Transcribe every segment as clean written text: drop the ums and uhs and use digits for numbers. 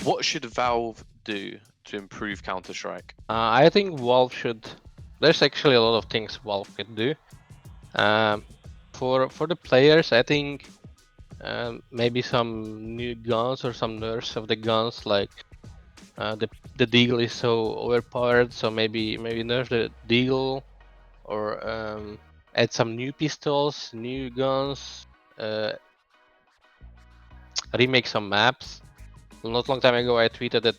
What should Valve do to improve Counter-Strike? I think Valve should. There's actually a lot of things Valve can do. For the players, I think maybe some new guns or some nerfs of the guns. Like the Deagle is so overpowered, so maybe nerf the Deagle, or add some new pistols, new guns, remake some maps. Not long time ago, I tweeted that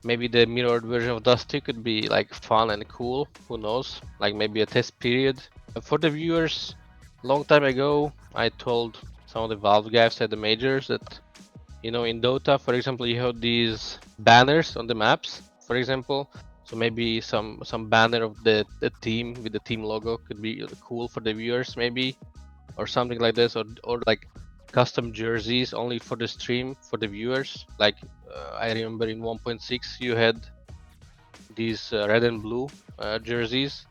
maybe the mirrored version of Dust 2 could be like fun and cool. Who knows? Like maybe a test period. For the viewers, long time ago, I told some of the Valve guys at the majors that, in Dota, for example, you have these banners on the maps, for example. So maybe some banner of the team with the team logo could be cool for the viewers, maybe, or something like this, or like custom jerseys only for the stream for the viewers. Like I remember in 1.6 you had these red and blue jerseys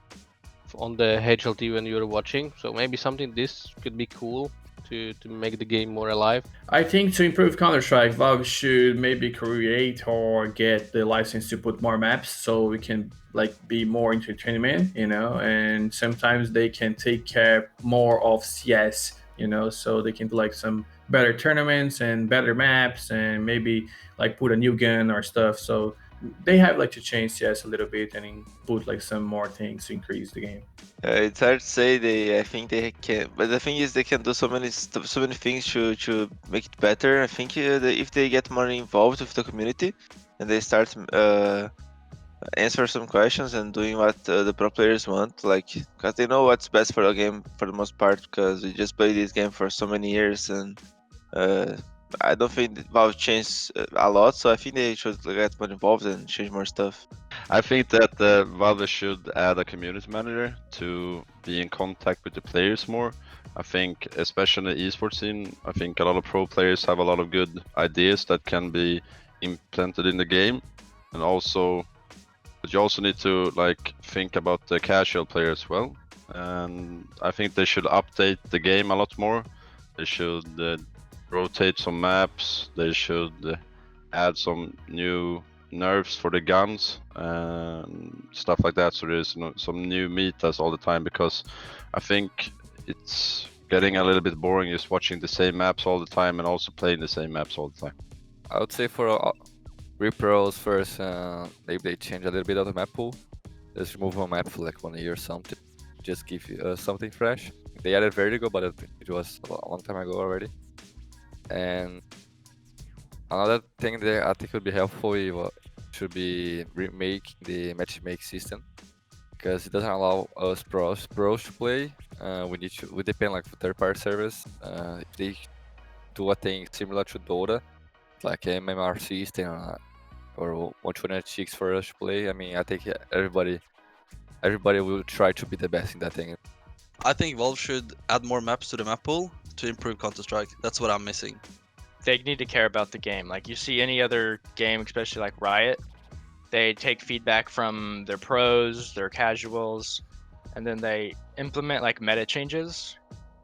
on the HLT when you were watching. So maybe something this could be cool to make the game more alive. I think to improve Counter-Strike, Valve should maybe create or get the license to put more maps so we can like be more entertainment, and sometimes they can take care more of CS, so they can do like some better tournaments and better maps and maybe like put a new gun or stuff. So they have like to change CS a little bit and put like some more things to increase the game. It's hard to say. I think they can, but the thing is, they can do so many things to make it better. I think if they get more involved with the community and they start answer some questions and doing what the pro players want, like, because they know what's best for the game for the most part, because we just played this game for so many years, and I don't think Valve changed a lot, so I think they should get more involved and change more stuff. I think that Valve should add a community manager to be in contact with the players more. I think, especially in the esports scene, I think a lot of pro players have a lot of good ideas that can be implemented in the game, and also, but you also need to like think about the casual player as well. And I think they should update the game a lot more. They should rotate some maps. They should add some new nerfs for the guns and stuff like that, so there's some new metas all the time, because I think it's getting a little bit boring just watching the same maps all the time and also playing the same maps all the time. I would say for repros first, maybe they change a little bit of the map pool. Just remove one map for like 1 year or something, just give you something fresh. They added Vertigo, but it was a long time ago already. And another thing that I think would be helpful should be remaking the matchmake system, because it doesn't allow us pros to play. We depend like for third-party service. If they do a thing similar to Dota, like MMR system or 126 for us to play, I mean, I think everybody will try to be the best in that thing. I think Valve should add more maps to the map pool to improve Counter-Strike. That's what I'm missing. They need to care about the game. Like you see any other game, especially like Riot, they take feedback from their pros, their casuals, and then they implement like meta changes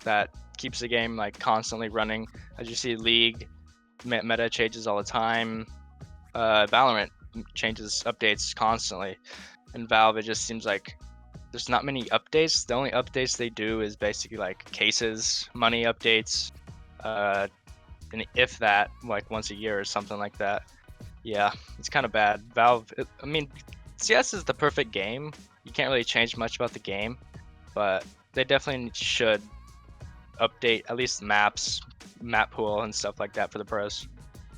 that keeps the game like constantly running. As you see, League meta changes all the time. Valorant changes updates constantly, and Valve, it just seems like there's not many updates. The only updates they do is basically like cases, money updates, and if that, like once a year or something like that. Yeah, it's kind of bad. Valve, I mean, CS is the perfect game. You can't really change much about the game, but they definitely should update at least maps, map pool, and stuff like that for the pros.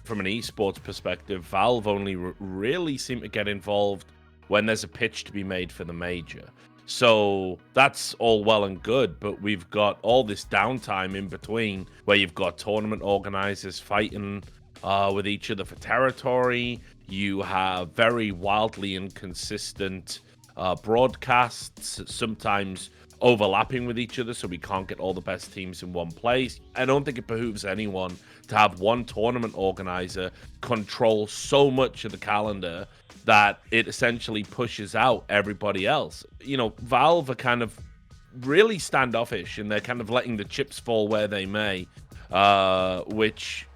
From an esports perspective, Valve only really seem to get involved when there's a pitch to be made for the major. So that's all well and good, but we've got all this downtime in between where you've got tournament organizers fighting with each other for territory. You have very wildly inconsistent broadcasts, sometimes overlapping with each other, so we can't get all the best teams in one place. I don't think it behooves anyone to have one tournament organizer control so much of the calendar that it essentially pushes out everybody else. Valve are kind of really standoffish, and they're kind of letting the chips fall where they may, which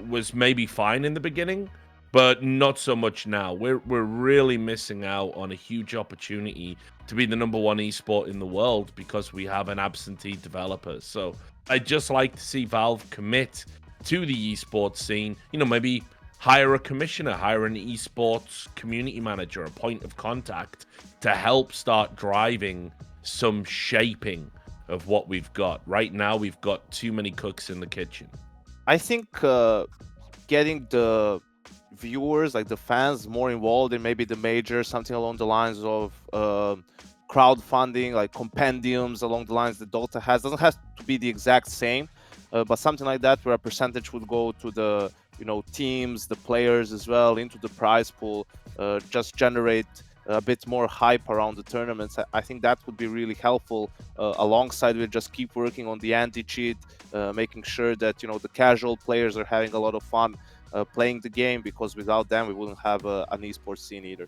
was maybe fine in the beginning, but not so much now. We're really missing out on a huge opportunity to be the #1 esport in the world because we have an absentee developer. So I'd just like to see Valve commit to the esports scene. You know, maybe hire a commissioner, hire an esports community manager, a point of contact to help start driving some shaping of what we've got. Right now, we've got too many cooks in the kitchen. I think getting the viewers, like the fans, more involved in maybe the major, something along the lines of crowdfunding, like compendiums along the lines that Dota has, doesn't have to be the exact same, but something like that where a percentage would go to the teams, the players as well, into the prize pool, just generate a bit more hype around the tournaments. I think that would be really helpful. Alongside with just keep working on the anti-cheat, making sure that the casual players are having a lot of fun playing the game, because without them we wouldn't have an esports scene either.